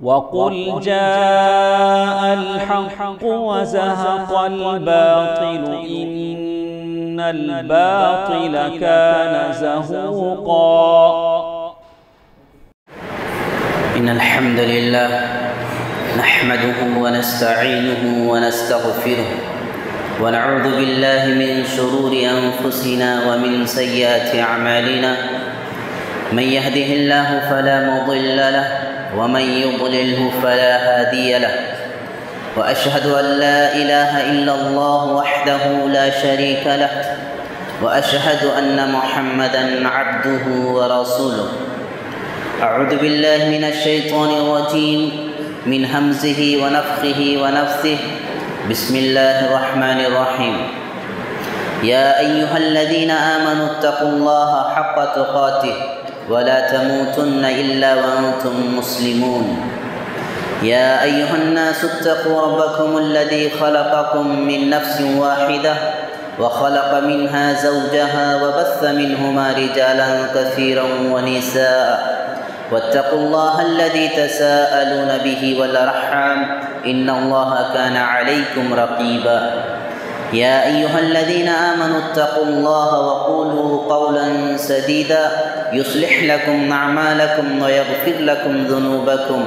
وقل جاء الحق وزهق الباطل إن الباطل كان زهوقا. إن الحمد لله نحمده ونستعينه ونستغفره ونعوذ بالله من شرور أنفسنا ومن سيئات أعمالنا. من يهده الله فلا مضل له ومن يضلله فلا هادي له. وأشهد أن لا إله إلا الله وحده لا شريك له وأشهد أن محمدًا عبده ورسوله. أعوذ بالله من الشيطان الرجيم من همزه ونفخه ونفثه. بسم الله الرحمن الرحيم. يا أيها الذين آمنوا اتقوا الله حق تقاته ولا تموتن إلا وأنتم مسلمون. يا أيها الناس اتقوا ربكم الذي خلقكم من نفس واحدة وخلق منها زوجها وبث منهما رجالا كثيرا ونساء واتقوا الله الذي تساءلون به والأرحام إن الله كان عليكم رقيبا. يا أيها الذين آمنوا اتقوا الله وقولوا قولا سديدا يصلح لكم أعمالكم ويغفر لكم ذنوبكم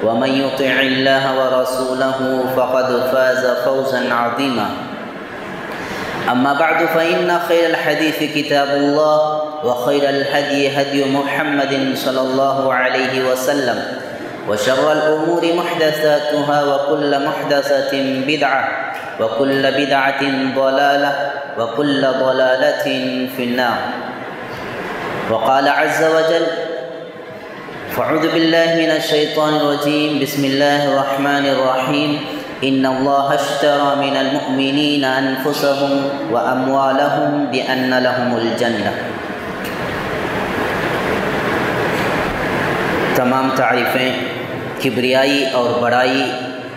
ومن يطع الله ورسوله فقد فاز فوزا عظيما. أما بعد فإن خير الحديث كتاب الله وخير الهدي هدي محمد صلى الله عليه وسلم وشر الأمور محدثاتها وكل محدثة بدعة وكل بدعة ضلالة وكل ضلالة في النار. وقال عز وجل: فأعوذ بالله من الشيطان الرجيم. بسم الله الرحمن الرحيم. إن الله اشترى من المؤمنين أنفسهم وأموالهم بأن لهم الجنة. تمام تعریفیں کبریائی اور بڑائی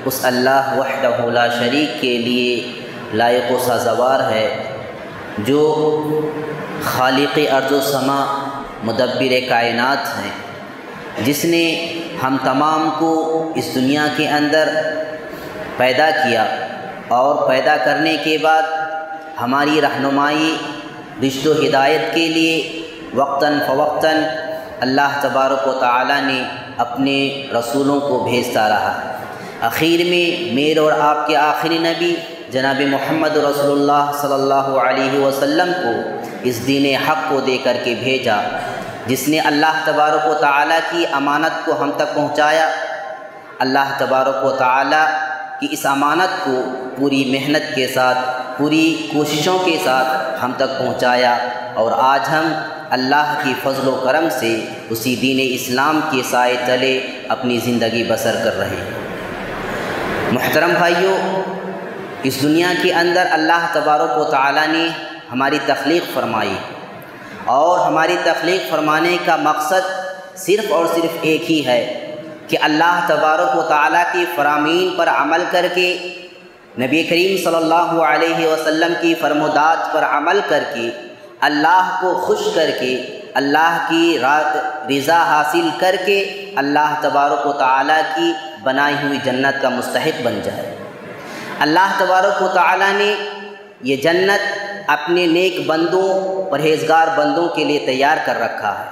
اس اللہ وحدہ لا شریک کے لیے لائق و سازوار ہے جو خالق ارض و سما مدبر کائنات ہیں، جس نے ہم تمام کو اس دنیا کے اندر پیدا کیا اور پیدا کرنے کے بعد ہماری رہنمائی رشد و ہدایت کے لیے وقتاً فوقتاً اللہ تبارک و تعالیٰ نے اپنے رسولوں کو بھیجتا رہا. اخیر میں میرے اور آپ کے آخری نبی جناب محمد رسول اللہ صلی اللہ علیہ وسلم کو اس دین حق کو دے کر کے بھیجا، جس نے اللہ تبارک و تعالیٰ کی امانت کو ہم تک پہنچایا. اللہ تبارک و تعالیٰ کی اس امانت کو پوری محنت کے ساتھ، پوری کوششوں کے ساتھ ہم تک پہنچایا، اور آج ہم اللہ کی فضل و کرم سے اسی دین اسلام کے سائے تلے اپنی زندگی بسر کر رہے ہیں. محترم بھائیوں، اس دنیا کے اندر اللہ تبارک و تعالیٰ نے ہماری تخلیق فرمائی، اور ہماری تخلیق فرمانے کا مقصد صرف اور صرف ایک ہی ہے کہ اللہ تبارک و تعالیٰ کی فرامین پر عمل کر کے، نبی کریم صلی اللہ علیہ وسلم کی فرمودات پر عمل کر کے، اللہ کو خوش کر کے، اللہ کی رضا حاصل کر کے اللہ تبارک و تعالیٰ کی بنائی ہوئی جنت کا مستحق بن جائے. اللہ تبارک و تعالیٰ نے یہ جنت اپنے نیک بندوں، پرہیزگار بندوں کے لیے تیار کر رکھا ہے.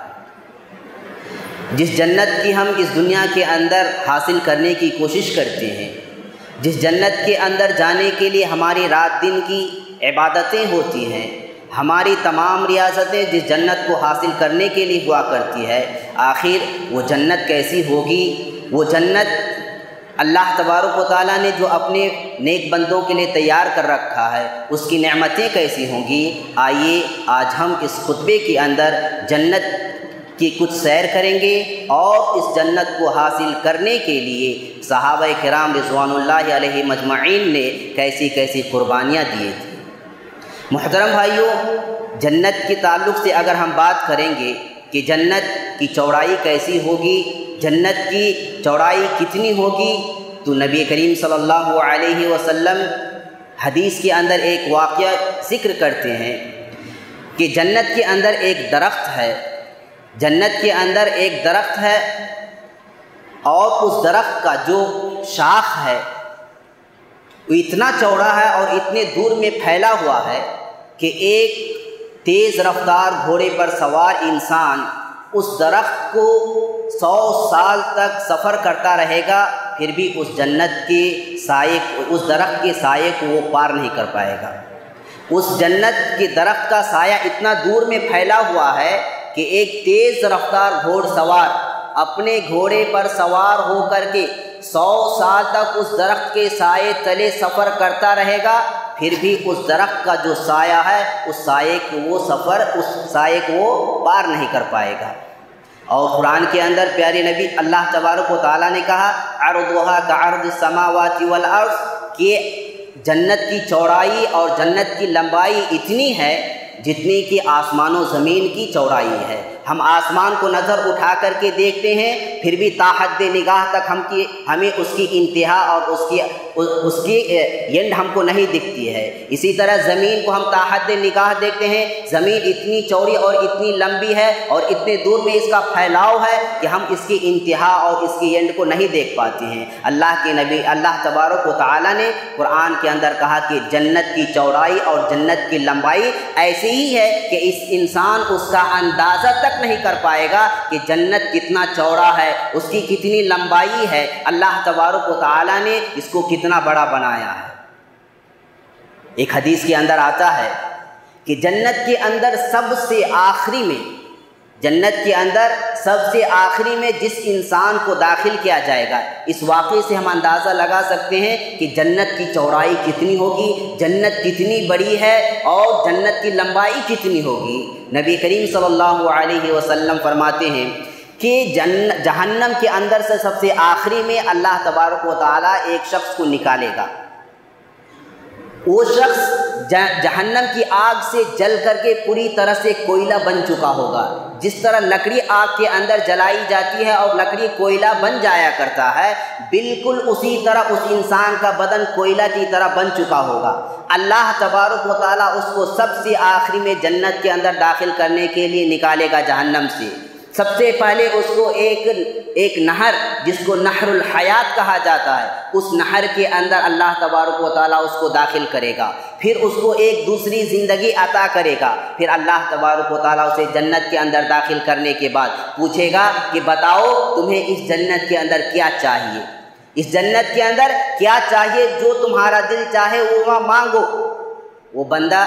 جس جنت کی ہم اس دنیا کے اندر حاصل کرنے کی کوشش کرتے ہیں، جس جنت کے اندر جانے کے لیے ہماری رات دن کی عبادتیں ہوتی ہیں، ہماری تمام ریاستیں جس جنت کو حاصل کرنے کے لیے ہوا کرتی ہے، آخر وہ جنت کیسی ہوگی؟ وہ جنت اللہ تبارک و تعالیٰ نے جو اپنے نیک بندوں کے لیے تیار کر رکھا ہے، اس کی نعمتیں کیسی ہوں گی؟ آئیے آج ہم اس خطبے کے اندر جنت کی کچھ سیر کریں گے، اور اس جنت کو حاصل کرنے کے لیے صحابہ کرام رضوان اللہ علیہ مجمعین نے کیسی کیسی قربانیاں دی تھیں. محترم بھائیوں، جنت کے تعلق سے اگر ہم بات کریں گے کہ جنت کی چوڑائی کیسی ہوگی، جنت کی چوڑائی کتنی ہوگی، تو نبی کریم صلی اللہ علیہ وسلم حدیث کے اندر ایک واقعہ ذکر کرتے ہیں کہ جنت کے اندر ایک درخت ہے، جنت کے اندر ایک درخت ہے، اور اس درخت کا جو شاخ ہے وہ اتنا چوڑا ہے اور اتنے دور میں پھیلا ہوا ہے کہ ایک تیز رفتار گھوڑے پر سوار انسان اس درخت کو 100 سال تک سفر کرتا رہے گا، پھر بھی اس جنت کے سائے، اس درخت کے سائے کو وہ پار نہیں کر پائے گا۔ اس جنت کے درخت کا سایہ اتنا دور میں پھیلا ہوا ہے کہ ایک تیز رفتار گھوڑ سوار اپنے گھوڑے پر سوار ہو کر کے 100 سال تک اس درخت کے سائے تلے سفر کرتا رہے گا، پھر بھی اس درخت کا جو سایہ ہے اس سائے کو وہ پار نہیں کر پائے گا۔ اور قرآن کے اندر پیارے نبی اللہ تبارک و تعالیٰ نے کہا عرضھا کعرض السماوات والارض، کہ جنت کی چوڑائی اور جنت کی لمبائی اتنی ہے جتنی کہ آسمان و زمین کی چوڑائی ہے۔ ہم آسمان کو نظر اٹھا کر کے دیکھتے ہیں، پھر بھی تا حد نگاہ تک ہمیں اس کی انتہا اور اس کی اینڈ ہم کو نہیں دکھتی ہے۔ اسی طرح زمین کو ہم تا حد نگاہ دیکھتے ہیں، زمین اتنی چوڑی اور اتنی لمبی ہے اور اتنے دور میں اس کا پھیلاؤ ہے کہ ہم اس کی انتہا اور اس کی اینڈ کو نہیں دیکھ پاتے ہیں۔ اللہ کے نبی اللہ تبارک و تعالیٰ نے قرآن کے اندر کہا کہ جنت کی چوڑائی اور جنت کی لمبائی ایسی ہی ہے کہ اس انسان اس کا اندازہ تک نہیں کر پائے گا کہ جنت کتنا چوڑا ہے، اس کی کتنی لمبائی ہے، اللہ تبارک و تعالیٰ نے اس کو کتنا بڑا بنایا ہے۔ ایک حدیث کے اندر آتا ہے کہ جنت کے اندر سب سے آخری میں جس انسان کو داخل کیا جائے گا، اس واقعے سے ہم اندازہ لگا سکتے ہیں کہ جنت کی چوڑائی کتنی ہوگی، جنت کتنی بڑی ہے اور جنت کی لمبائی کتنی ہوگی۔ نبی کریم صلی اللہ علیہ وسلم فرماتے ہیں کہ جہنم کے اندر سے سب سے آخری میں اللہ تبارک و تعالیٰ ایک شخص کو نکالے گا۔ وہ شخص جہنم کی آگ سے جل کر کے پوری طرح سے کوئلہ بن چکا ہوگا۔ جس طرح لکڑی آگ کے اندر جلائی جاتی ہے اور لکڑی کوئلہ بن جایا کرتا ہے، بالکل اسی طرح اس انسان کا بدن کوئلہ کی طرح بن چکا ہوگا۔ اللہ تبارک و تعالیٰ اس کو سب سے آخری میں جنت کے اندر داخل کرنے کے لیے نکالے گا جہنم سے۔ سب سے پہلے اس کو ایک نہر، جس کو نہر الحیات کہا جاتا ہے، اس نہر کے اندر اللہ تبارک و تعالیٰ اس کو داخل کرے گا۔ پھر اس کو ایک دوسری زندگی عطا کرے گا۔ پھر اللہ تبارک و تعالیٰ اسے جنت کے اندر داخل کرنے کے بعد پوچھے گا کہ بتاؤ تمہیں اس جنت کے اندر کیا چاہیے، اس جنت کے اندر کیا چاہیے، جو تمہارا دل چاہے وہ مانگو۔ وہ بندہ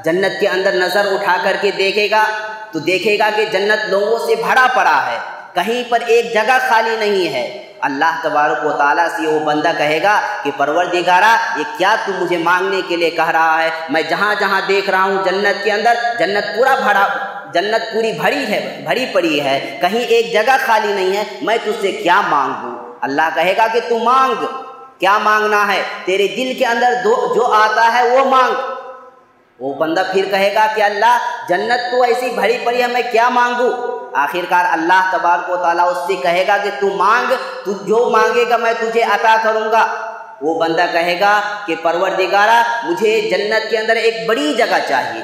جنت کے اندر نظر اٹھا کر کے دیکھے گا تو دیکھے گا کہ جنت لوگوں سے بھرا پڑا ہے، کہیں پر ایک جگہ خالی نہیں ہے۔ اللہ تبارک و تعالیٰ سے وہ بندہ کہے گا کہ پروردگارا، یہ کیا تو مجھے مانگنے کے لیے کہہ رہا ہے؟ میں جہاں جہاں دیکھ رہا ہوں جنت کے اندر جنت پوری بھری پڑی ہے، کہیں ایک جگہ خالی نہیں ہے، میں تجھ سے کیا مانگوں؟ اللہ کہے گا کہ تو مانگ، کیا مانگنا ہے؟ تیرے دل کے اندر جو آتا ہے وہ مانگ۔ وہ بندہ پھر کہے گا کہ اللہ، جنت تو ایسی بھری پڑی ہے، میں کیا مانگوں؟ آخرکار اللہ تبارک و تعالیٰ اس سے کہے گا کہ تو مانگ، تو جو مانگے گا میں تجھے عطا کروں گا۔ وہ بندہ کہے گا کہ پروردگارا، مجھے جنت کے اندر ایک بڑی جگہ چاہیے۔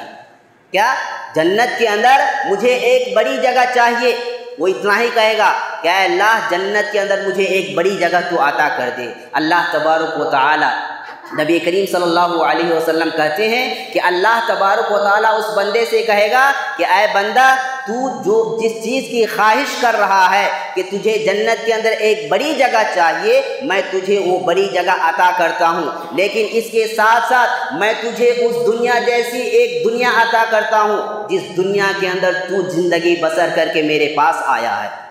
کیا؟ جنت کے اندر مجھے ایک بڑی جگہ چاہیے۔ وہ اتنا ہی کہے گا کہ اے اللہ، جنت کے اندر مجھے ایک بڑی جگہ تو عطا کر دے۔ اللہ تبارک و تعالیٰ، نبی کریم صلی اللہ علیہ وسلم کہتے ہیں کہ اللہ تبارک و تعالیٰ اس بندے سے کہے گا کہ اے بندہ، تو جس چیز کی خواہش کر رہا ہے کہ تجھے جنت کے اندر ایک بڑی جگہ چاہیے، میں تجھے وہ بڑی جگہ عطا کرتا ہوں، لیکن اس کے ساتھ ساتھ میں تجھے اس دنیا جیسی ایک دنیا عطا کرتا ہوں جس دنیا کے اندر تو زندگی بسر کر کے میرے پاس آیا ہے۔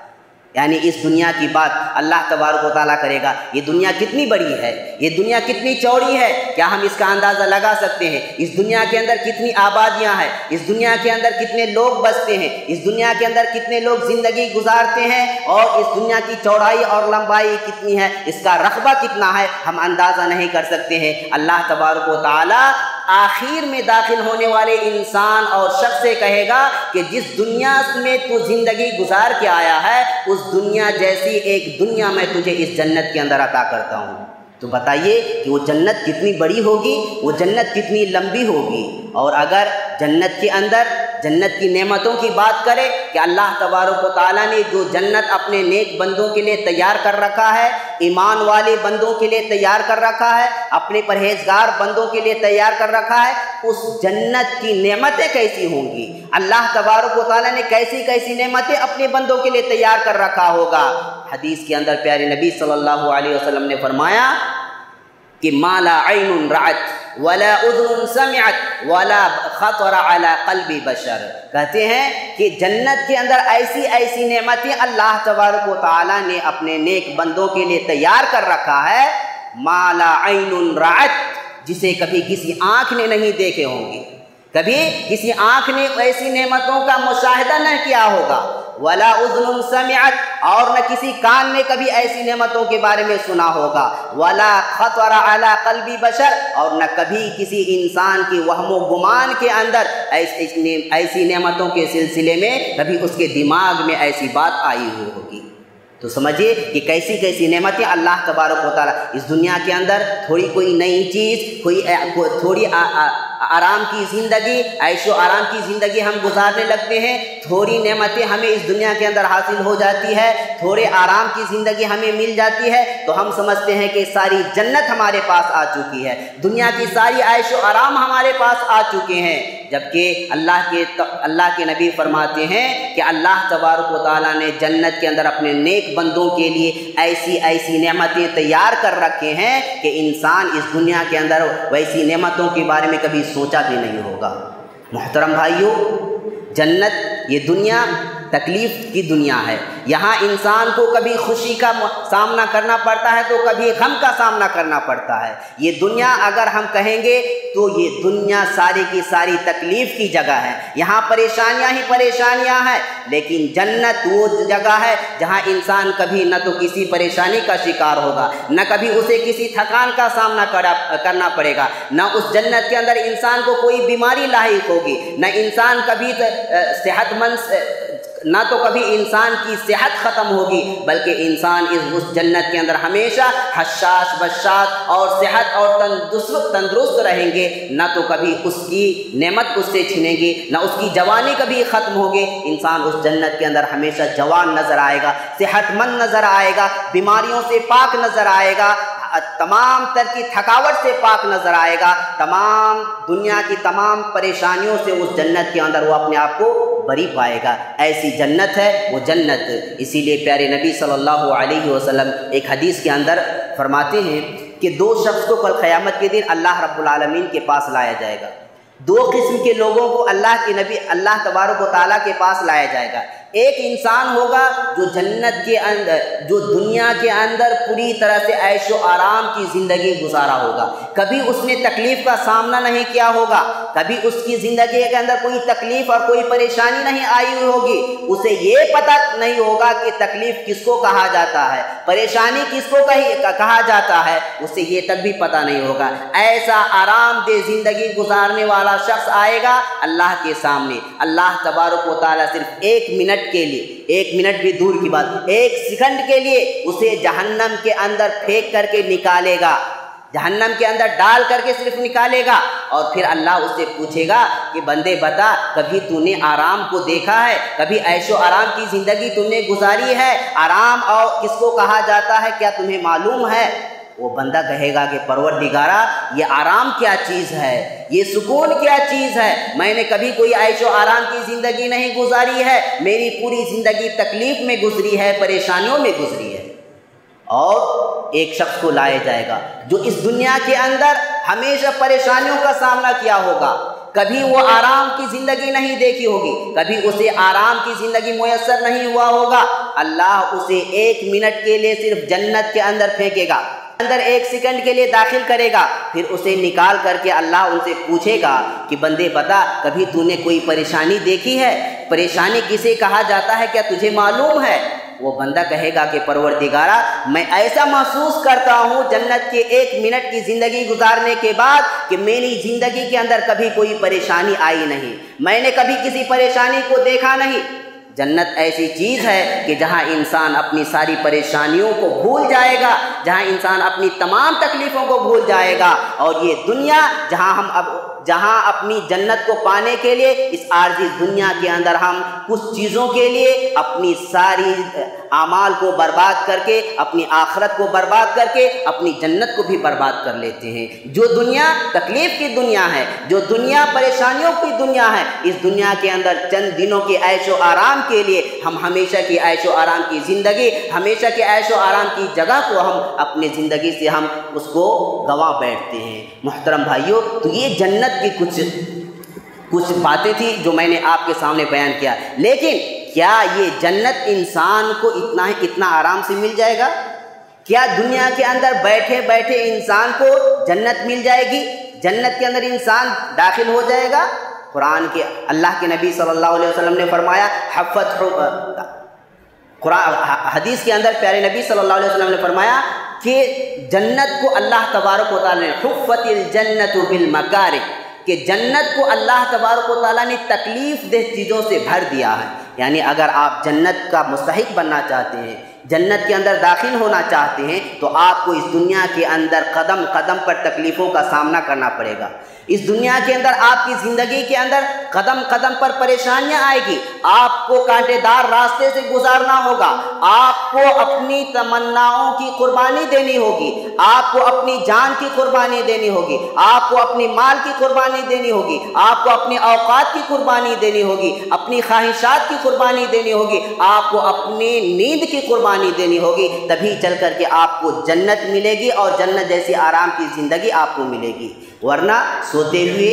یعنی اس دنیا کی بات اللہ تبارک و تعالیٰ کرے گا۔ یہ دنیا کتنی بڑی ہے، یہ دنیا کتنی چوڑی ہے، کیا ہم اس کا اندازہ لگا سکتے ہیں؟ اس دنیا کے اندر کتنی آبادیاں ہیں، اس دنیا کے اندر کتنے لوگ بستے ہیں، اس دنیا کے اندر کتنے لوگ زندگی گزارتے ہیں، اور اس دنیا کی چوڑائی اور لمبائی کتنی ہے، اس کا رقبہ کتنا ہے، ہم اندازہ نہیں کر سکتے ہیں۔ اللہ تبارک و تعالیٰ آخر میں داخل ہونے والے انسان اور شخص سے کہے گا کہ جس دنیا میں تو زندگی گزار کے آیا ہے، اس دنیا جیسی ایک دنیا میں تجھے اس جنت کے اندر عطا کرتا ہوں۔ تو بتائیے کہ وہ جنت کتنی بڑی ہوگی، وہ جنت کتنی لمبی ہوگی۔ اور اگر جنت کے اندر جنت کی نعمتوں کی بات کرے کہ اللہ تبارک و تعالیٰ نے جو جنت اپنے نیک بندوں کے لیے تیار کر رکھا ہے، ایمان والے بندوں کے لیے تیار کر رکھا ہے، اپنے پرہیزگار بندوں کے لیے تیار کر رکھا ہے، اس جنت کی نعمتیں کیسی ہوں گی؟ اللہ تبارک و تعالیٰ نے کیسی کیسی نعمتیں اپنے بندوں کے لیے تیار کر رکھا ہوگا؟ حدیث کے اندر پیارے نبی صلی اللہ علیہ وسلم نے فرمایا کہ ما لا عین رأت ولا اذن سمعت ولا خطر علی قلب بشر، کہتے ہیں کہ جنت کے اندر ایسی ایسی نعمتیں اللہ تبارک و تعالیٰ نے اپنے نیک بندوں کے لیے تیار کر رکھا ہے، ما لا عین رأت، جسے کبھی کسی آنکھ نے نہیں دیکھے ہوں گے، کبھی کسی آنکھ نے ایسی نعمتوں کا مشاہدہ نہ کیا ہوگا، ولا اذن سمعت، اور نہ کسی کان نے کبھی ایسی نعمتوں کے بارے میں سنا ہوگا، ولا خطر علی قلب بشر، اور نہ کبھی کسی انسان کی وہم و گمان کے اندر ایسی نعمتوں کے سلسلے میں کبھی اس کے دماغ میں ایسی بات آئی ہوئی ہوگی۔ تو سمجھیے کہ کیسی کیسی نعمتیں اللہ تبارک و تعالیٰ اس دنیا کے اندر، تھوڑی کوئی نئی چیز، تھوڑی آرام کی زندگی، عیش و آرام کی زندگی ہم گزارنے لگتے ہیں، تھوڑی نعمتیں ہمیں اس دنیا کے اندر حاصل ہو جاتی ہے، تھوڑے آرام کی زندگی ہمیں مل جاتی ہے، تو ہم سمجھتے ہیں کہ ساری جنت ہمارے پاس آ چکی ہے، دنیا کی ساری عیش و آرام ہمارے پاس آ چکے ہیں، جبکہ اللہ کے نبی فرماتے ہیں کہ اللہ تبارک و تعالیٰ نے جنت کے اندر اپنے نیک بندوں کے لیے ایسی ایسی نعمتیں تیار کر رکھے ہیں کہ انسان اس دنیا کے اندر ویسی نعمتوں کے بارے میں کبھی سوچا بھی نہیں ہوگا۔ محترم بھائیو، جنت یہ دنیا تکلیف کی دنیا ہے، یہاں انسان کو کبھی خوشی کا سامنا کرنا پڑتا ہے تو کبھی غم کا سامنا کرنا پڑتا ہے۔ یہ دنیا اگر ہم کہیں گے تو یہ دنیا ساری کی ساری تکلیف کی جگہ ہے، یہاں پریشانیاں ہی پریشانیاں ہیں، لیکن جنت وہ جگہ ہے جہاں انسان کبھی نہ تو کسی پریشانی کا شکار ہوگا، نہ کبھی اسے کسی تھکان کا سامنا کرنا پڑے گا، نہ اس جنت کے اندر انسان کو کوئی بیماری لاحق ہوگی، نہ انسان کبھی صحت مند، نہ تو کبھی انسان کی صحت ختم ہوگی، بلکہ انسان اس جنت کے اندر ہمیشہ حشاش بشاش اور صحت اور تندرست رہیں گے، نہ تو کبھی اس کی نعمت اس سے چھنے گی، نہ اس کی جوانی کبھی ختم ہوگی، انسان اس جنت کے اندر ہمیشہ جوان نظر آئے گا، صحت مند نظر آئے گا، بیماریوں سے پاک نظر آئے گا، تمام تر کی تھکاوٹ سے پاک نظر آئے گا، تمام دنیا کی تمام پریشانیوں سے اس جنت کے اندر وہ اپنے آپ کو بری پائے گا۔ ایسی جنت ہے وہ جنت۔ اسی لیے پیارے نبی صلی اللہ علیہ وسلم ایک حدیث کے اندر فرماتے ہیں کہ دو شخص کو کل قیامت کے دن اللہ رب العالمین کے پاس لایا جائے گا، دو قسم کے لوگوں کو اللہ تبارک و تعالیٰ کے پاس لایا جائے گا۔ ایک انسان ہوگا جو جنت کے اندر، جو دنیا کے اندر پوری طرح سے عیش و آرام کی زندگی گزارا ہوگا، کبھی اس نے تکلیف کا سامنا نہیں کیا ہوگا، کبھی اس کی زندگی کے اندر کوئی تکلیف اور کوئی پریشانی نہیں آئی ہوئی ہوگی، اسے یہ پتہ نہیں ہوگا کہ تکلیف کس کو کہا جاتا ہے، پریشانی کس کو کہا جاتا ہے، اسے یہ تک بھی پتہ نہیں ہوگا۔ ایسا آرام دہ زندگی گزارنے والا شخص آئے گا اللہ کے سامنے، اللہ تبارک و تعالیٰ صرف ایک منٹ کے لیے، ایک منٹ بھی دور کی بات، ایک سیکنڈ کے لیے اسے جہنم کے اندر پھینک کر کے نکالے گا، جہنم کے اندر ڈال کر کے صرف نکالے گا، اور پھر اللہ اس سے پوچھے گا کہ بندے بتا، کبھی تو نے آرام کو دیکھا ہے، کبھی عیش و آرام کی زندگی تم نے گزاری ہے، آرام اور کس کو کہا جاتا ہے کیا تمہیں معلوم ہے؟ وہ بندہ کہے گا کہ پروردگارا، یہ آرام کیا چیز ہے، یہ سکون کیا چیز ہے، میں نے کبھی کوئی عیش و آرام کی زندگی نہیں گزاری ہے، میری پوری زندگی تکلیف میں گزری ہے، پریشانیوں میں گزری ہے۔ اور ایک شخص کو لایا جائے گا جو اس دنیا کے اندر ہمیشہ پریشانیوں کا سامنا کیا ہوگا، کبھی وہ آرام کی زندگی نہیں دیکھی ہوگی، کبھی اسے آرام کی زندگی میسر نہیں ہوا ہوگا، اللہ اسے ایک منٹ کے لیے صرف جنت کے اندر پھینکے گا، اندر ایک سیکنڈ کے لیے داخل کرے گا، پھر اسے نکال کر کے اللہ ان سے پوچھے گا کہ بندے بتا، کبھی تو نے کوئی پریشانی دیکھی ہے، پریشانی کسے کہا جاتا ہے، کیا تجھے معلوم ہے؟ وہ بندہ کہے گا کہ پروردگارا، میں ایسا محسوس کرتا ہوں جنت کے ایک منٹ کی زندگی گزارنے کے بعد کہ میری زندگی کے اندر کبھی کوئی پریشانی آئی نہیں، میں نے کبھی کسی پریشانی کو دیکھا نہیں۔ جنت ایسی چیز ہے کہ جہاں انسان اپنی ساری پریشانیوں کو بھول جائے گا، جہاں انسان اپنی تمام تکلیفوں کو بھول جائے گا، اور یہ دنیا جہاں اپنی جنت کو پانے کے لیے اس عارضی دنیا کے اندر ہم کچھ چیزوں کے لیے اپنی ساری اعمال کو برباد کر کے، اپنی آخرت کو برباد کر کے اپنی جنت کو بھی برباد کر لیتے ہیں۔ جو دنیا تکلیف کی دنیا ہے، جو دنیا پریشانیوں کی دنیا ہے، اس دنیا کے اندر چند دنوں کے عیش و آرام کے لیے ہم ہمیشہ کی عیش و آرام کی زندگی، ہمیشہ کے عیش و آرام کی جگہ کو ہم اپنی زندگی سے ہم اس کو گنوا بیٹھتے ہیں۔ محترم بھائیوں، تو یہ جنت کی کچھ باتیں تھیں جو میں نے آپ کے سامنے بیان کیا، لیکن کیا یہ جنت انسان کو اتنا آرام سے مل جائے گا؟ کیا دنیا کے اندر بیٹھے بیٹھے انسان کو جنت مل جائے گی؟ جنت کے اندر انسان داخل ہو جائے گا؟ قرآن کے اللہ کے نبی صلی اللہ علیہ وسلم نے فرمایا، حدیث کے اندر پیارے نبی صلی اللہ علیہ وسلم نے فرمایا کہ جنت کو اللہ تبارک و تعالیٰ نے حفت الجنت بالمکارہ، کہ جنت کو اللہ تبارک و تعالیٰ نے تکلیف دہ چیزوں سے بھر دیا ہے۔ یعنی اگر آپ جنت کا مستحق بننا چاہتے ہیں، جنت کے اندر داخل ہونا چاہتے ہیں، تو آپ کو اس دنیا کے اندر قدم قدم پر تکلیفوں کا سامنا کرنا پڑے گا۔ اس دنیا کے اندر آپ کی زندگی کے اندر قدم قدم پر پریشانیاں آئے گی، آپ کو کانٹے دار راستے سے گزارنا ہوگا، آپ کو اپنی تمناؤں کی قربانی دینی ہوگی، آپ کو اپنی جان کی قربانی دینی ہوگی، آپ کو اپنی مال کی قربانی دینی ہوگی، آپ کو اپنے اوقات کی قربانی دینی ہوگی، اپنی خواہشات کی قربانی دینی ہوگی، آپ کو اپنی نیند کی قربانی دینی ہوگی، تبھی چل کر کے آپ کو جنت ملے گی اور جنت جیسی آرام کی زندگی آپ کو ملے گی۔ ورنہ سوتے ہوئے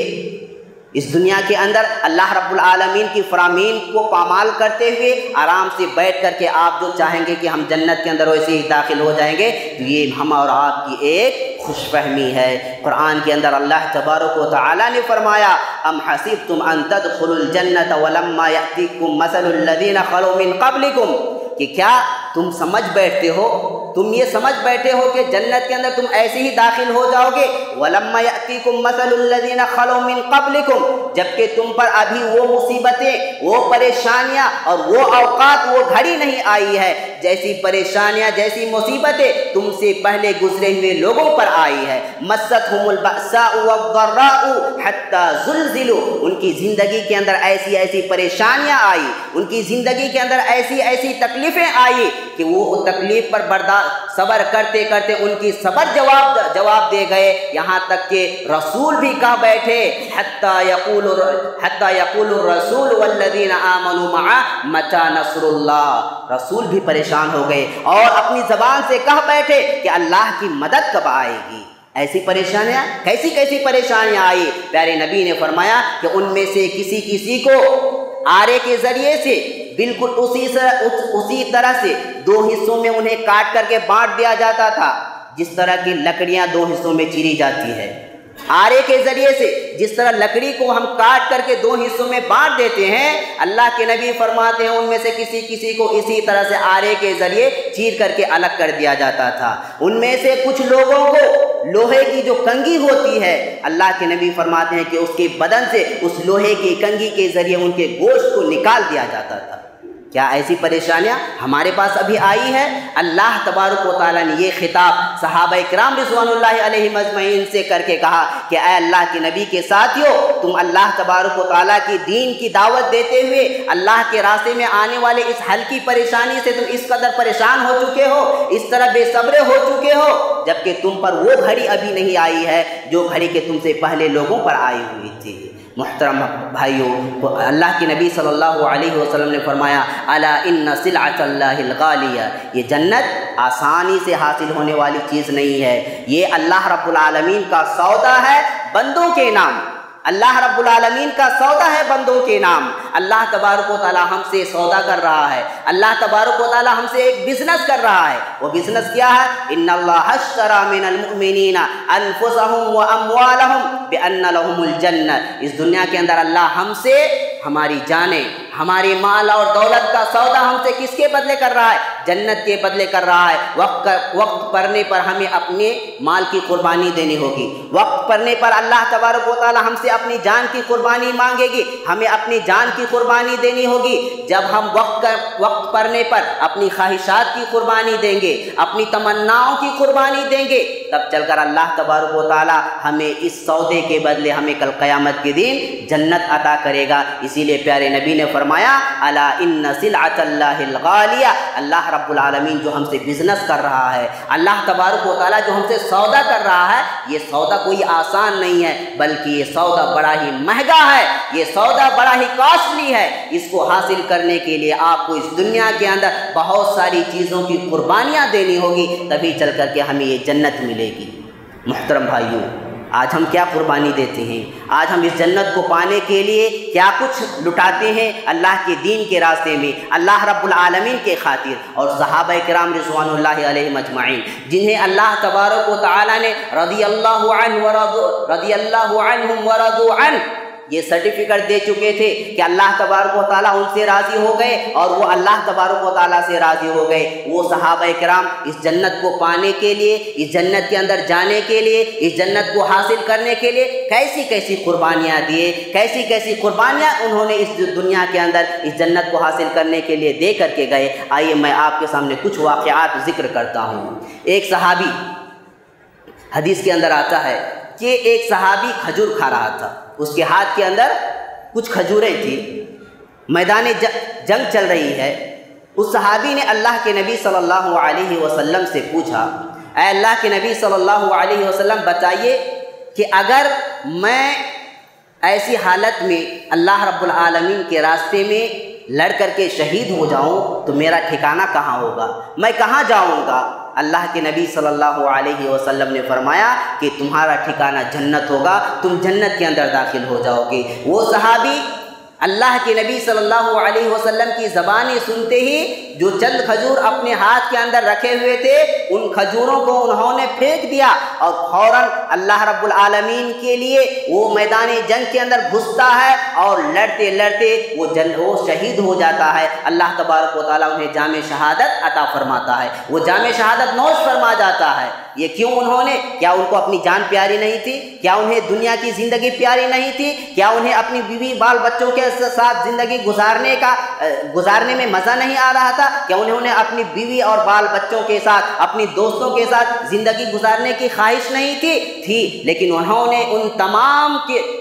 اس دنیا کے اندر اللہ رب العالمین کی فرامین کو پامال کرتے ہوئے آرام سے بیٹھ کر کے آپ جو چاہیں گے کہ ہم جنت کے اندر ویسے ہی داخل ہو جائیں گے، تو یہ ہم اور آپ کی ایک خوش فہمی ہے۔ قرآن کے اندر اللہ تبارک و تعالیٰ نے فرمایا، ام حسبتم ان تدخلوا الجنۃ ولما یأتیکم مثل الذین خلوا من قبلکم، کہ کیا تم سمجھ بیٹھتے ہو، تم یہ سمجھ بیٹھے ہو کہ جنت کے اندر تم ایسے ہی داخل ہو جاؤ گے، وَلَمَّا يَأْتِيكُمْ مَثَلُ الَّذِينَ خَلَوْا مِن قَبْلِكُمْ، جبکہ تم پر ابھی وہ مصیبتیں، وہ پریشانیاں اور وہ اوقات، وہ گھڑی نہیں آئی ہے جیسی پریشانیاں، جیسی مصیبتیں تم سے پہلے گزرے ہوئے لوگوں پر آئی ہے۔ مَسَّتْهُمُ الْبَأْسَاءُ وَالضَّرَّاءُ حَتَّى زُلْزِلُوا، ان کی زندگی کے اندر ایسی ایسی پریشانیاں آئی، ان کی زندگی کے اندر ایسی ایسی تکلیفیں آئی کہ وہ تکلیف پر صبر کرتے کرتے ان کی صبر جواب دے گئے، یہاں تک کہ رسول بھی کہہ بیٹھے، حتی یقول الرسول والذین آمنوا معہ متی نصر اللہ، رسول بھی پریشان ہو گئے اور اپنی زبان سے کہہ بیٹھے کہ اللہ کی مدد کب آئے گی۔ ایسی پریشانیاں، کیسی پریشانیاں آئی؟ پیارے نبی نے فرمایا کہ ان میں سے کسی کو آرے کے ذریعے سے بالکل اسی طرح سے دو حصوں میں انہیں کاٹ کر کے بانٹ دیا جاتا تھا، جس طرح کی لکڑیاں دو حصوں میں چیری جاتی ہے۔ آرے کے ذریعے سے جس طرح لکڑی کو ہم کاٹ کر کے دو حصوں میں بانٹ دیتے ہیں، اللہ کے نبی فرماتے ہیں ان میں سے کسی کو اسی طرح سے آرے کے ذریعے چیر کر کے الگ کر دیا جاتا تھا۔ ان میں سے کچھ لوگوں کو لوہے کی جو کنگھی ہوتی ہے، اللہ کے نبی فرماتے ہیں کہ اس کے بدن سے اس لوہے کی کنگھی کے ذریعے ان کے گوشت کو نکال دیا جاتا تھا۔ کیا ایسی پریشانیاں ہمارے پاس ابھی آئی ہے؟ اللہ تبارک و تعالیٰ نے یہ خطاب صحابہ کرام رضوان اللہ علیہم اجمعین سے کر کے کہا کہ اے اللہ کے نبی کے ساتھیو، تم اللہ تبارک و تعالیٰ کی دین کی دعوت دیتے ہوئے اللہ کے راستے میں آنے والے اس ہلکی پریشانی سے تم اس قدر پریشان ہو چکے ہو، اس طرح بے صبرے ہو چکے ہو، جبکہ تم پر وہ گھڑی ابھی نہیں آئی ہے جو گھڑی کے تم سے پہلے لوگوں پر آئی ہوئی تھی۔ محترم بھائیوں، اللہ کے نبی صلی اللہ علیہ وسلم نے فرمایا، الا ان سلعۃ اللہ الغالیہ، یہ جنت آسانی سے حاصل ہونے والی چیز نہیں ہے، یہ اللہ رب العالمین کا سودا ہے بندوں کے نام، اللہ رب العالمین کا سودا ہے بندوں کے نام۔ اللہ تبارک و تعالی ہم سے سودا کر رہا ہے، اللہ تبارک و تعالی ہم سے ایک بزنس کر رہا ہے۔ وہ بزنس کیا ہے؟ ان اللہ اشتری من المؤمنین انفسهم واموالهم بان لهم الجنہ، اس دنیا کے اندر اللہ ہم سے ہماری جانیں، ہماری مال اور دولت کا سودا ہم سے کس کے بدلے کر رہا ہے؟ جنت کے بدلے کر رہا ہے۔ وقت پڑنے پر ہمیں اپنے مال کی قربانی دینی ہوگی، وقت پڑنے پر اللہ تبارک و تعالی ہم سے اپنی جان کی قربانی مانگے گی، ہمیں اپنی جان کی قربانی دینی ہوگی۔ جب ہم وقت پڑنے پر اپنی خواہشات کی قربانی دیں گے، اپنی تمناؤں کی قربانی دیں گے، تب چل کر اللہ تبارک و تعالی ہمیں اس سودے کے بدلے ہمیں کل قیامت کے دن جنت عطا کرے گا۔ اسی لیے پیارے نبی نے فرمایا الا ان سلعۃ اللہ الغالیہ، اللہ رب العالمین جو ہم سے بزنس کر رہا ہے، اللہ تبارک و تعالی جو ہم سے سودا کر رہا ہے، یہ سودا کوئی آسان نہیں ہے، بلکہ یہ سودا بڑا ہی مہنگا ہے، یہ سودا بڑا ہی کاسٹلی ہے۔ اس کو حاصل کرنے کے لیے آپ کو اس دنیا کے اندر بہت ساری چیزوں کی قربانیاں دینی ہوگی، تبھی چل کر کے ہمیں یہ جنت ملے گی۔ محترم بھائیوں، آج ہم کیا قربانی دیتے ہیں؟ آج ہم اس جنت کو پانے کے لیے کیا کچھ لٹاتے ہیں اللہ کے دین کے راستے میں، اللہ رب العالمین کے خاطر؟ اور صحابہ کرام رضوان اللہ علیہم اجمعین، جنہیں اللہ تبارک و تعالی نے رضی اللہ عنہم ورضوا عنہ یہ سرٹیفکیٹ دے چکے تھے کہ اللہ تبارک و تعالیٰ ان سے راضی ہو گئے اور وہ اللہ تبارک و تعالیٰ سے راضی ہو گئے۔ وہ صحابہ کرام اس جنت کو پانے کے لیے، اس جنت کے اندر جانے کے لیے، اس جنت کو حاصل کرنے کے لیے کیسی کیسی قربانیاں دیے، کیسی کیسی قربانیاں انہوں نے اس دنیا کے اندر اس جنت کو حاصل کرنے کے لیے دے کر کے گئے۔ آئیے میں آپ کے سامنے کچھ واقعات ذکر کرتا ہوں۔ ایک صحابی، حدیث کے اندر آتا ہے کہ ایک صحابی کھجور کھا رہا تھا، اس کے ہاتھ کے اندر کچھ کھجوریں تھیں، میدان جنگ چل رہی ہے۔ اس صحابی نے اللہ کے نبی صلی اللہ علیہ وسلم سے پوچھا، اے اللہ کے نبی صلی اللہ علیہ وسلم بتائیے کہ اگر میں ایسی حالت میں اللہ رب العالمین کے راستے میں لڑ کر کے شہید ہو جاؤں تو میرا ٹھکانہ کہاں ہوگا، میں کہاں جاؤں گا؟ اللہ کے نبی صلی اللہ علیہ وسلم نے فرمایا کہ تمہارا ٹھکانہ جنت ہوگا، تم جنت کے اندر داخل ہو جاؤ گے۔ وہ صحابی اللہ کے نبی صلی اللہ علیہ وسلم کی زبانی سنتے ہی جو چند کھجور اپنے ہاتھ کے اندر رکھے ہوئے تھے ان کھجوروں کو انہوں نے پھینک دیا اور فوراً اللہ رب العالمین کے لیے وہ میدان جنگ کے اندر گھستا ہے اور لڑتے لڑتے وہ شہید ہو جاتا ہے۔ اللہ تبارک و تعالیٰ انہیں جام شہادت عطا فرماتا ہے، وہ جام شہادت نوش فرما جاتا ہے۔ یہ کیوں؟ انہوں نے کیا ان کو اپنی جان پیاری نہیں تھی؟ کیا انہیں دنیا کی زندگی پیاری نہیں تھی؟ کیا انہیں اپنی بیوی بال بچوں کے ساتھ زندگی گزارنے میں مزہ نہیں آ رہا تھا؟ کیا انہیں اپنی بیوی اور بال بچوں کے ساتھ، اپنی دوستوں کے ساتھ زندگی گزارنے کی خواہش نہیں تھی؟ لیکن انہوں نے ان تمام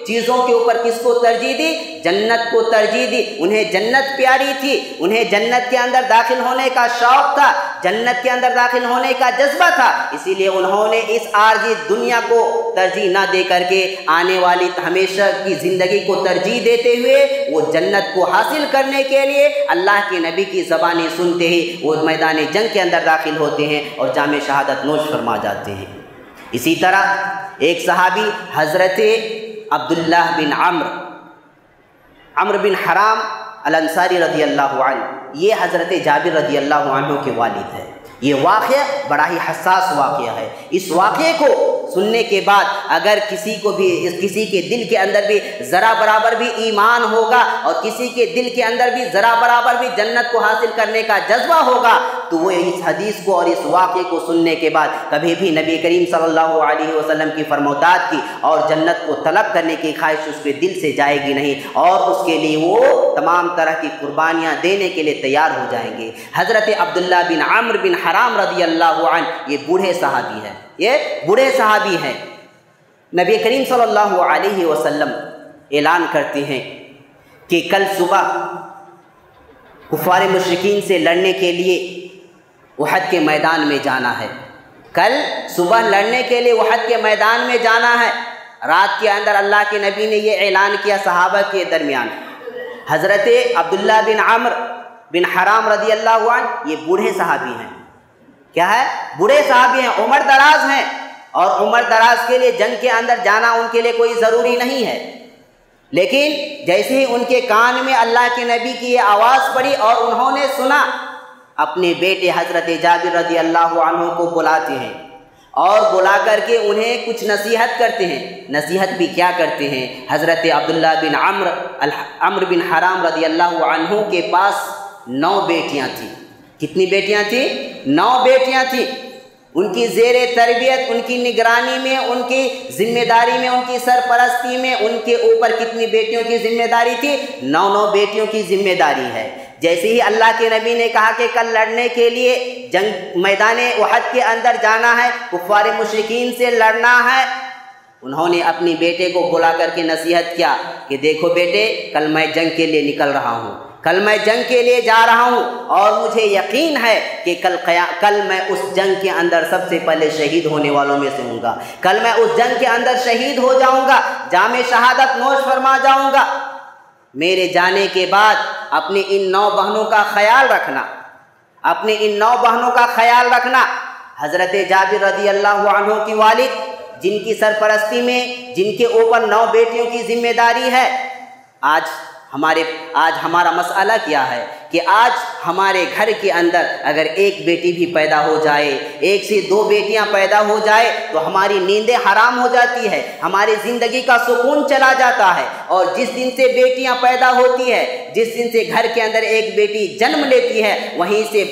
چیزوں کے اوپر کس کو ترجیح دی؟ جنت کو ترجیح دی۔ انہیں جنت پیاری تھی، انہیں جنت کے اندر داخل ہونے کا شوق تھا، جنت کے اندر داخل ہونے کا جذبہ تھا، اسی لیے انہوں نے اس عارضی دنیا کو ترجیح نہ دے کر کے آنے والی ہمیشہ کی زندگی کو ترجیح دیتے ہوئے وہ جنت کو حاصل کرنے کے لیے اللہ کے نبی کی زبانیں سنتے ہی وہ میدان جنگ کے اندر داخل ہوتے ہیں اور جام شہادت نوش فرما جاتے ہیں۔ اسی طرح ایک صحابی حضرت عبداللہ بن عمرو بن حرام الانصاری رضی اللہ عنہ، یہ حضرت جابر رضی اللہ عنہ کے والد ہے۔ یہ واقعہ بڑا ہی حساس واقعہ ہے۔ اس واقعے کو سننے کے بعد اگر کسی کے دل کے اندر بھی ذرا برابر بھی ایمان ہوگا اور کسی کے دل کے اندر بھی ذرا برابر بھی جنت کو حاصل کرنے کا جذبہ ہوگا تو وہ اس حدیث کو اور اس واقعے کو سننے کے بعد کبھی بھی نبی کریم صلی اللہ علیہ وسلم کی فرمودات کی اور جنت کو طلب کرنے کی خواہش اس کے دل سے جائے گی نہیں، اور اس کے لیے وہ تمام طرح کی قربانیاں دینے کے لیے تیار ہو جائیں گے۔ حضرت عبداللہ بن عمرو بن حرام رضی اللہ عنہ یہ بوڑھے صحابی ہیں، یہ بوڑھے صحابی ہیں۔ نبی کریم صلی اللہ علیہ وسلم اعلان کرتے ہیں کہ کل صبح کفار مشرکین سے لڑنے کے لیے احد کے میدان میں جانا ہے، کل صبح لڑنے کے لیے احد کے میدان میں جانا ہے۔ رات کے اندر اللہ کے نبی نے یہ اعلان کیا صحابہ کے درمیان۔ حضرت عبداللہ بن عمرو بن حرام رضی اللہ عنہ یہ بوڑھے صحابی ہیں، کیا ہے؟ بوڑھے صحابی ہیں، عمر دراز ہیں، اور عمر دراز کے لیے جنگ کے اندر جانا ان کے لیے کوئی ضروری نہیں ہے، لیکن جیسے ہی ان کے کان میں اللہ کے نبی کی یہ آواز پڑی اور انہوں نے سنا، اپنے بیٹے حضرت جابر رضی اللہ عنہ کو بلاتے ہیں اور بلا کر کے انہیں کچھ نصیحت کرتے ہیں۔ نصیحت بھی کیا کرتے ہیں؟ حضرت عبداللہ بن عمرو بن حرام رضی اللہ عنہ کے پاس 9 بیٹیاں تھیں، کتنی بیٹیاں تھیں؟ 9 بیٹیاں تھیں۔ ان کی زیر تربیت، ان کی نگرانی میں، ان کی ذمہ داری میں، ان کی سرپرستی میں ان کے اوپر کتنی بیٹیوں کی ذمہ داری تھی؟ 9 بیٹیوں کی ذمہ داری ہے۔ جیسے ہی اللہ کے نبی نے کہا کہ کل لڑنے کے لیے جنگ میدان احد کے اندر جانا ہے، کفار مشرکین سے لڑنا ہے، انہوں نے اپنی بیٹے کو بلا کر کے نصیحت کیا کہ دیکھو بیٹے، کل میں جنگ کے لیے نکل رہا ہوں، کل میں جنگ کے لیے جا رہا ہوں، اور مجھے یقین ہے کہ کل میں اس جنگ کے اندر سب سے پہلے شہید ہونے والوں میں سے ہوں گا، کل میں اس جنگ کے اندر شہید ہو جاؤں گا، جام شہادت نوش فرما جاؤں گا۔ میرے جانے کے بعد اپنی ان 9 بہنوں کا خیال رکھنا، اپنی ان 9 بہنوں کا خیال رکھنا۔ حضرت جابر رضی اللہ عنہ کی والد، جن کی سرپرستی میں جن کے اوپر 9 بیٹیوں کی ذمہ داری ہے، آج ہمارا مسئلہ کیا ہے کہ آج ہمارے گھر کے اندر اگر ایک بیٹی بھی پیدا ہو جائے، 1 سے 2 بیٹیاں پیدا ہو جائے تو ہماری نیندیں حرام ہو جاتی ہے، ہماری زندگی کا سکون چلا جاتا ہے۔ اور جس دن سے بیٹیاں پیدا ہوتی ہے، جس دن سے گھر کے اندر ایک بیٹی جنم لیتی ہے، وہیں سے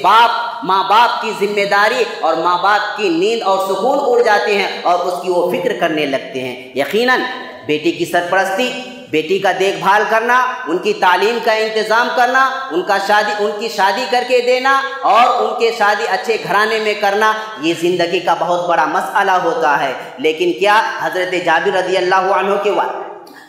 ماں باپ کی ذمہ داری اور ماں باپ کی نیند اور سکون اڑ جاتے ہیں اور اس کی وہ فکر کرنے لگتے ہیں۔ یقیناً بیٹی کی سرپرستی، بیٹی کا دیکھ بھال کرنا، ان کی تعلیم کا انتظام کرنا، ان کی شادی کر کے دینا اور ان کے شادی اچھے گھرانے میں کرنا، یہ زندگی کا بہت بڑا مسئلہ ہوتا ہے۔ لیکن کیا حضرت جابر رضی اللہ عنہ کے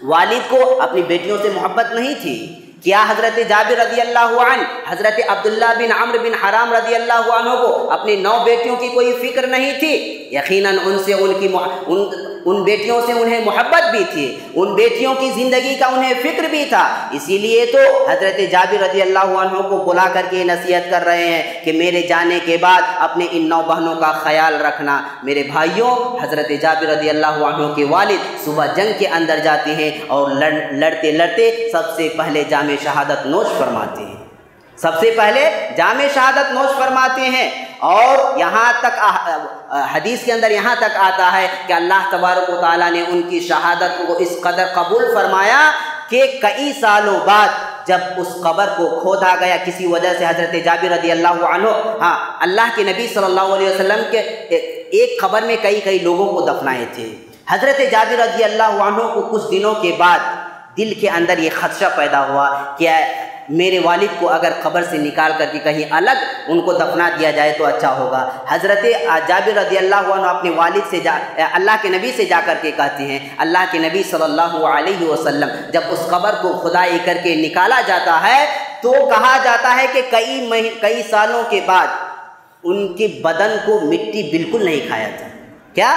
والد کو اپنی بیٹیوں سے محبت نہیں تھی؟ کیا حضرت جابر رضی اللہ عنہ حضرت عبداللہ بن عمرو بن حرام رضی اللہ عنہ کو اپنی 9 بیٹیوں کی کوئی فکر نہیں تھی؟ یقیناً ان بیٹیوں سے انہیں محبت بھی تھی، ان بیٹیوں کی زندگی کا انہیں فکر بھی تھا۔ اسی لیے تو حضرت جابر رضی اللہ عنہ کو بلا کر کے نصیحت کر رہے ہیں کہ میرے جانے کے بعد اپنے ان 9 بہنوں کا خیال رکھنا۔ میرے بھائیوں، حضرت جابر رضی اللہ عنہ کے والد صبح جنگ کے اندر جاتے ہیں اور لڑتے لڑتے سب سے پہلے جام شہادت نوش فرماتے ہیں، سب سے پہلے جام شہادت نوش فرماتے ہیں۔ اور یہاں تک حدیث کے اندر یہاں تک آتا ہے کہ اللہ تبارک و تعالیٰ نے ان کی شہادت کو اس قدر قبول فرمایا کہ کئی سالوں بعد جب اس قبر کو کھودا گیا کسی وجہ سے، حضرت جابر رضی اللہ عنہ اللہ کے نبی صلی اللہ علیہ وسلم کے ایک قبر میں کئی لوگوں کو دفنائے تھے۔ حضرت جابر رضی اللہ عنہ کو کچھ دنوں کے بعد دل کے اندر یہ خدشہ پیدا ہوا کہ میرے والد کو اگر قبر سے نکال کر کے کہیں الگ ان کو دفنا دیا جائے تو اچھا ہوگا۔ حضرت جابر رضی اللہ عنہ اپنے والد سے اللہ کے نبی سے جا کر کے کہتے ہیں، اللہ کے نبی صلی اللہ علیہ وسلم جب اس قبر کو کھدائی کر کے نکالا جاتا ہے تو کہا جاتا ہے کہ کئی سالوں کے بعد ان کے بدن کو مٹی بالکل نہیں کھایا تھا۔ کیا؟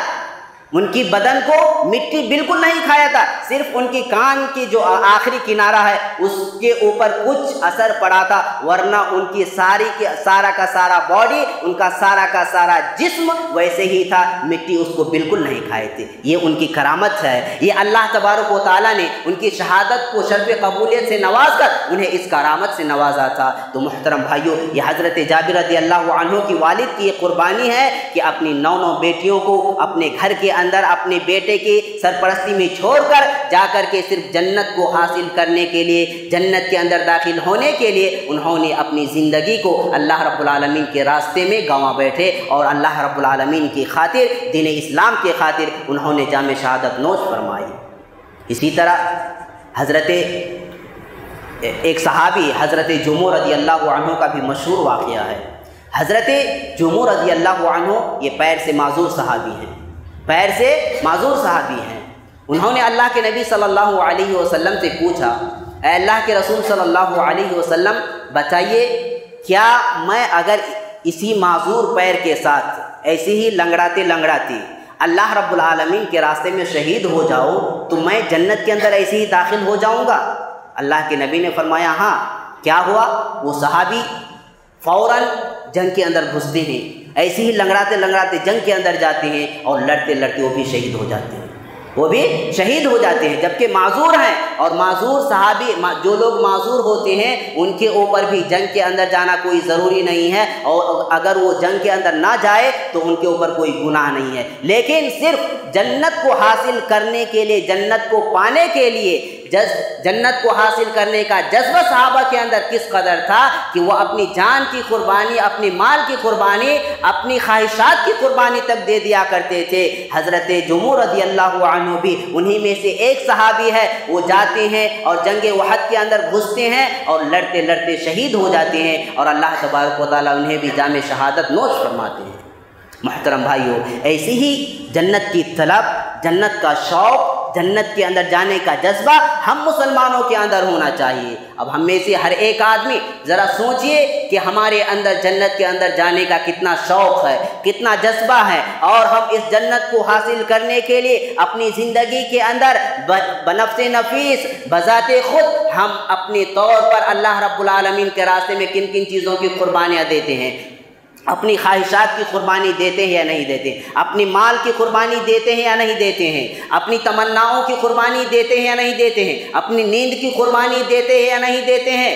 ان کی بدن کو مٹی بالکل نہیں کھایا تھا، صرف ان کی کان کی جو آخری کنارہ ہے اس کے اوپر کچھ اثر پڑا تھا، ورنہ ان کی سارا کا سارا باڈی، ان کا سارا جسم ویسے ہی تھا، مٹی اس کو بالکل نہیں کھائے تھے۔ یہ ان کی کرامت ہے، یہ اللہ تبارک و تعالیٰ نے ان کی شہادت کو شرف قبولیت سے نواز کر انہیں اس کرامت سے نوازا تھا۔ تو محترم بھائیوں، یہ حضرت جابر رضی اللہ عنہ کی والد کی یہ قربانی ہے کہ اپنی 9 بیٹیوں کو اپنے گھر کے اندر اپنے بیٹے کی سرپرستی میں چھوڑ کر جا کر کے صرف جنت کو حاصل کرنے کے لیے، جنت کے اندر داخل ہونے کے لیے انہوں نے اپنی زندگی کو اللہ رب العالمین کے راستے میں گنوا بیٹھے اور اللہ رب العالمین کی خاطر، دین اسلام کی خاطر انہوں نے جام شہادت نوش فرمائی۔ اسی طرح حضرت ایک صحابی حضرت جمعہ رضی اللہ عنہ کا بھی مشہور واقعہ ہے۔ حضرت جمعہ رضی اللہ عنہ یہ پیر سے معذور صحابی ہیں، پیر سے معذور صحابی ہیں۔ انہوں نے اللہ کے نبی صلی اللہ علیہ وسلم سے پوچھا، اے اللہ کے رسول صلی اللہ علیہ وسلم بتائیے، کیا میں اگر اسی معذور پیر کے ساتھ ایسے ہی لنگڑاتے اللہ رب العالمین کے راستے میں شہید ہو جاؤں تو میں جنت کے اندر ایسے ہی داخل ہو جاؤں گا؟ اللہ کے نبی نے فرمایا ہاں۔ کیا ہوا؟ وہ صحابی فوراً جنگ کے اندر گھستے ہیں، ایسے ہی لنگڑاتے جنگ کے اندر جاتے ہیں اور لڑتے وہ بھی شہید ہو جاتے ہیں، وہ بھی شہید ہو جاتے ہیں، جبکہ معذور ہیں۔ اور معذور صحابی، جو لوگ معذور ہوتے ہیں ان کے اوپر بھی جنگ کے اندر جانا کوئی ضروری نہیں ہے، اور اگر وہ جنگ کے اندر نہ جائے تو ان کے اوپر کوئی گناہ نہیں ہے، لیکن صرف جنت کو حاصل کرنے کے لیے، جنت کو پانے کے لیے، جنت کو حاصل کرنے کا جذبہ صحابہ کے اندر کس قدر تھا کہ وہ اپنی جان کی قربانی، اپنی مال کی قربانی، اپنی خواہشات کی قربانی تک دے دیا کرتے تھے۔ حضرت جمعہ رضی اللہ عنہ بھی انہی میں سے ایک صحابی ہے، وہ جاتے ہیں اور جنگ احد کے اندر گھستے ہیں اور لڑتے لڑتے شہید ہو جاتے ہیں، اور اللہ تبارک و تعالیٰ انہیں بھی جام شہادت نوش فرماتے ہیں۔ محترم بھائیو، ایسی ہی جنت کی طلب، جنت کا شوق، جنت کے اندر جانے کا جذبہ ہم مسلمانوں کے اندر ہونا چاہیے۔ اب ہم میں سے ہر ایک آدمی ذرا سوچئے کہ ہمارے اندر جنت کے اندر جانے کا کتنا شوق ہے، کتنا جذبہ ہے، اور ہم اس جنت کو حاصل کرنے کے لیے اپنی زندگی کے اندر بنفس نفیس، بذات خود ہم اپنے طور پر اللہ رب العالمین کے راستے میں کن کن چیزوں کی قربانیاں دیتے ہیں۔ اپنی خواہشات کی قربانی دیتے ہیں یا نہیں دیتے، اپنی مال کی قربانی دیتے ہیں یا نہیں دیتے ہیں، اپنی تمناؤں کی قربانی دیتے ہیں یا نہیں دیتے ہیں، اپنی نیند کی قربانی دیتے ہیں یا نہیں دیتے ہیں۔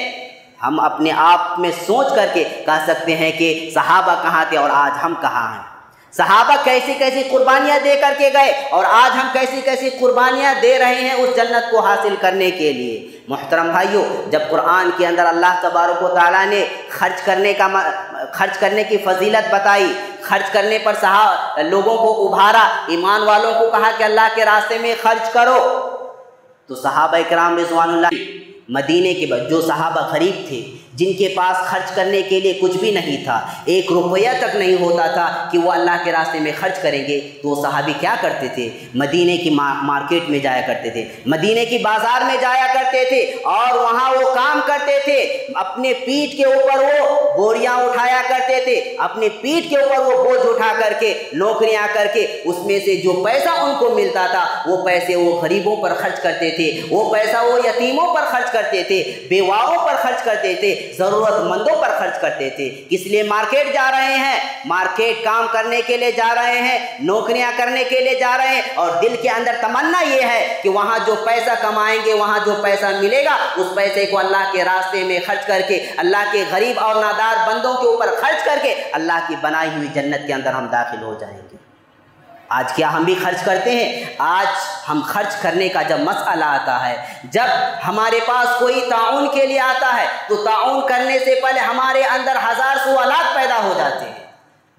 ہم اپنے آپ میں سوچ کر کے کہہ سکتے ہیں کہ صحابہ کہاں تھے اور آج ہم کہاں ہیں۔ صحابہ کیسی کیسی قربانیاں دے کر کے گئے اور آج ہم کیسی کیسی قربانیاں دے رہے ہیں اس جنت کو حاصل کرنے کے لیے۔ محترم بھائیو، جب قرآن کے اندر اللہ تبارک و تعالیٰ نے خرچ کرنے کی فضیلت بتائی، خرچ کرنے پر لوگوں کو ابھارا، ایمان والوں کو کہا کہ اللہ کے راستے میں خرچ کرو، تو صحابہ کرام رضوان اللہ مدینے کے بعد جو صحابہ غریب تھے، جن کے پاس خرچ کرنے کے لیے کچھ بھی نہیں تھا، 1 روپیہ تک نہیں ہوتا تھا کہ وہ اللہ کے راستے میں خرچ کریں گے، تو وہ صحابی کیا کرتے تھے؟ مدینے کی مارکیٹ میں جایا کرتے تھے، مدینے کی بازار میں جایا کرتے تھے، اور وہاں وہ کام کرتے تھے، اپنے پیٹھ کے اوپر وہ بوریاں اٹھایا کرتے تھے، اپنے پیٹھ کے اوپر وہ بوجھ اٹھا کر کے نوکریاں کر کے اس میں سے جو پیسہ ان کو ملتا تھا وہ پیسے وہ غریبوں پر خرچ کرتے تھے، وہ پیسہ وہ یتیموں پر خرچ کرتے تھے، بیواؤں پر خرچ کرتے تھے، ضرورت مندوں پر خرچ کرتے تھے۔ کس لیے مارکیٹ جا رہے ہیں؟ مارکیٹ کام کرنے کے لیے جا رہے ہیں، نوکریاں کرنے کے لیے جا رہے ہیں، اور دل کے اندر تمنا یہ ہے کہ وہاں جو پیسہ کمائیں گے، وہاں جو پیسہ ملے گا، اس پیسے کو اللہ کے راستے میں خرچ کر کے، اللہ کے غریب اور نادار بندوں کے اوپر خرچ کر کے اللہ کی بنائی ہوئی جنت کے اندر ہم داخل ہو جائیں گے۔ آج کیا ہم بھی خرچ کرتے ہیں؟ آج ہم خرچ کرنے کا جب مسئلہ آتا ہے، جب ہمارے پاس کوئی تعاون کے لیے آتا ہے، تو تعاون کرنے سے پہلے ہمارے اندر 1000 سوالات پیدا ہو جاتے ہیں۔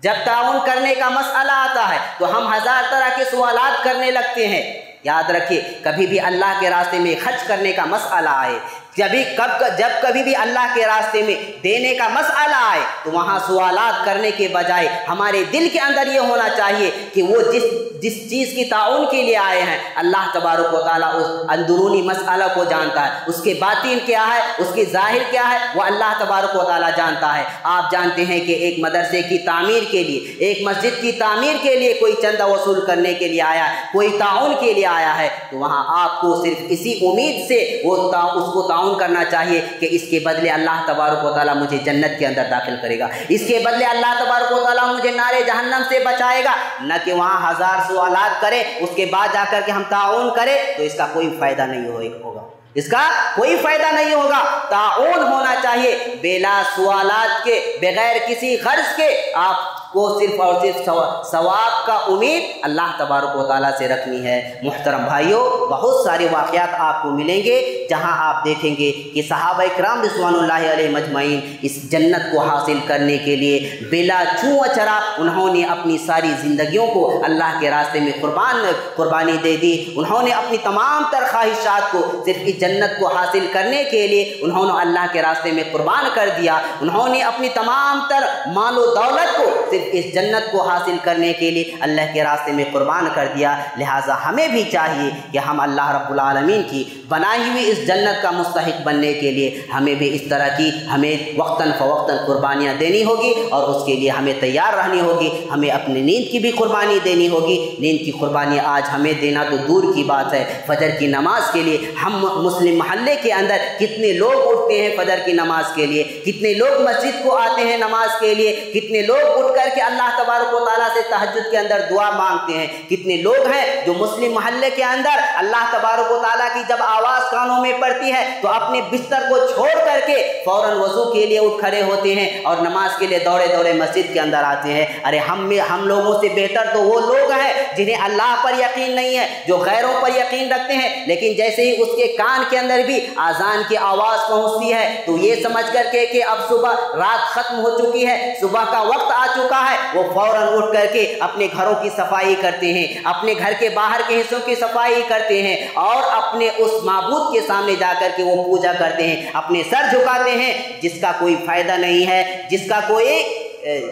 جب تعاون کرنے کا مسئلہ آتا ہے تو ہم 1000 طرح کے سوالات کرنے لگتے ہیں۔ یاد رکھیے، کبھی بھی اللہ کے راستے میں خرچ کرنے کا مسئلہ آئے، جب کبھی بھی اللہ کے راستے میں دینے کا مسئلہ آئے، تو وہاں سوالات کرنے کے بجائے ہمارے دل کے اندر یہ ہونا چاہیے کہ وہ جس چیز کی تعاون کے لیے آئے ہیں، اللہ تبارک و تعالیٰ اس اندرونی مسئلہ کو جانتا ہے، اس کے باطن کیا ہے، اس کی ظاہر کیا ہے، وہ اللہ تبارک و تعالیٰ جانتا ہے۔ آپ جانتے ہیں کہ ایک مدرسے کی تعمیر کے لیے، ایک مسجد کی تعمیر کے لیے کوئی چندہ وصول کرنے کے لیے آیا ہے، کوئی تعاون کے لیے آیا ہے، تو وہاں آپ کو صرف اسی امید سے اس کو تعاون کرنا چاہیے کہ اس کے بدلے اللہ تبارک و تعالیٰ مجھے جنت کے اندر داخل کرے گا، اس کے بدلے اللہ تبارک و تعالیٰ مجھے نار جہنم سے بچائے گا، نہ کہ وہاں 1000 سوالات کرے، اس کے بعد جا کر کے ہم تعاون کریں تو اس کا کوئی فائدہ نہیں ہوگا، اس کا کوئی فائدہ نہیں ہوگا۔ تعاون ہونا چاہیے بلا سوالات کے، بغیر کسی غرض کے، آپ کو صرف اور صرف ثواب کا امید اللہ تبارک و تعالیٰ سے رکھنی ہے۔ محترم بھائیوں، بہت سارے واقعات آپ کو ملیں گے جہاں آپ دیکھیں گے کہ صحابہ کرام رضوان اللہ علیہ مجمعین اس جنت کو حاصل کرنے کے لیے بلا چوں چرا انہوں نے اپنی ساری زندگیوں کو اللہ کے راستے میں قربانی دے دی۔ انہوں نے اپنی تمام تر خواہشات کو صرف اس جنت کو حاصل کرنے کے لیے انہوں نے اللہ کے راستے میں قربان کر دیا۔ انہوں نے اپنی تمام تر مال و دولت کو اس جنت کو حاصل کرنے کے لیے اللہ کے راستے میں قربان کر دیا۔ لہٰذا ہمیں بھی چاہیے کہ ہم اللہ رب العالمین کی بنائی ہوئی اس جنت کا مستحق بننے کے لیے ہمیں بھی اس طرح کی ہمیں وقتاً فوقتاً قربانیاں دینی ہوگی، اور اس کے لیے ہمیں تیار رہنی ہوگی۔ ہمیں اپنی نیند کی بھی قربانی دینی ہوگی۔ نیند کی قربانی آج ہمیں دینا تو دور کی بات ہے، فجر کی نماز کے لیے ہم مسلم محلے کے اندر کتنے لوگ اٹھتے ہیں فجر کی نماز کے لیے، کتنے لوگ مسجد کو آتے ہیں نماز کے لیے، کتنے لوگ اٹھ کر کر کے اللہ تبارک و تعالیٰ سے تہجد کے اندر دعا مانگتے ہیں۔ کتنے لوگ ہیں جو مسلم محلے کے اندر اللہ تبارک و تعالیٰ کی جب آواز کانوں میں پڑتی ہے تو اپنے بستر کو چھوڑ کر کے فوراً وضو کے لیے اٹھ کھڑے ہوتے ہیں اور نماز کے لیے دوڑے دوڑے مسجد کے اندر آتے ہیں۔ ارے ہم لوگوں سے بہتر تو وہ لوگ ہیں جنہیں اللہ پر یقین نہیں ہے، جو غیروں پر یقین رکھتے ہیں، لیکن جیسے ہی اس کے کان کے اندر بھی آذان کی آواز پہنچتی ہے تو یہ سمجھ کر کے کہ اب صبح رات ختم ہو چکی ہے، صبح کا وقت آ چکا ہے، وہ فوراً اٹھ کر کے اپنے گھروں کی صفائی کرتے ہیں، اپنے گھر کے باہر کے حصوں کی صفائی کرتے ہیں اور اپنے اس معبود کے سامنے جا کر کے وہ پوجا کرتے ہیں، اپنے سر جھکاتے ہیں جس کا کوئی فائدہ نہیں ہے،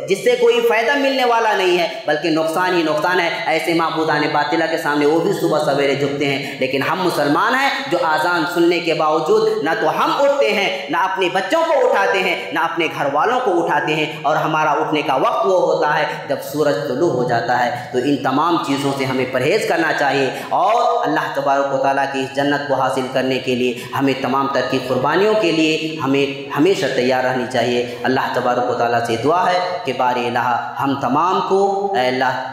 جس سے کوئی فائدہ ملنے والا نہیں ہے بلکہ نقصان ہی نقصان ہے۔ ایسے معبودان باطلہ کے سامنے وہ بھی صبح سویرے جھکتے ہیں، لیکن ہم مسلمان ہیں جو آذان سننے کے باوجود نہ تو ہم اٹھتے ہیں، نہ اپنے بچوں کو اٹھاتے ہیں، نہ اپنے گھر والوں کو اٹھاتے ہیں، اور ہمارا اٹھنے کا وقت وہ ہوتا ہے جب سورج طلوع ہو جاتا ہے۔ تو ان تمام چیزوں سے ہمیں پرہیز کرنا چاہیے اور اللہ تبارک و تعالیٰ کی اس جنت کو حاصل کرنے کے لیے ہمیں تمام طرح کی قربانیوں کے لیے ہمیں ہمیشہ تیار رہنی چاہیے۔ اللہ تبارک و تعالیٰ سے دعا ہے کہ باری الہ ہم تمام کو اے اللہ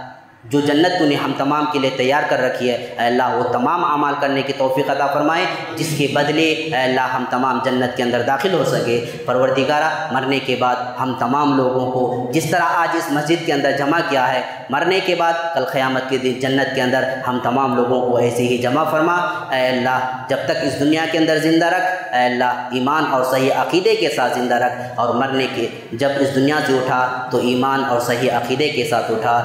جو جنت تو نے ہم تمام کے لیے تیار کر رکھی ہے، اے اللہ وہ تمام اعمال کرنے کی توفیق عطا فرمائے جس کے بدلے اے اللہ ہم تمام جنت کے اندر داخل ہو سکے۔ پروردگارہ مرنے کے بعد ہم تمام لوگوں کو جس طرح آج اس مسجد کے اندر جمع کیا ہے، مرنے کے بعد کل قیامت کے دن جنت کے اندر ہم تمام لوگوں کو ایسے ہی جمع فرما۔ اے اللہ جب تک اس دنیا کے اندر زندہ رکھ، اے اللہ ایمان اور صحیح عقیدے کے ساتھ زندہ رکھ، اور مرنے کے جب اس دنیا سے اٹھا تو ایمان اور صحیح عقیدے کے ساتھ اٹھا۔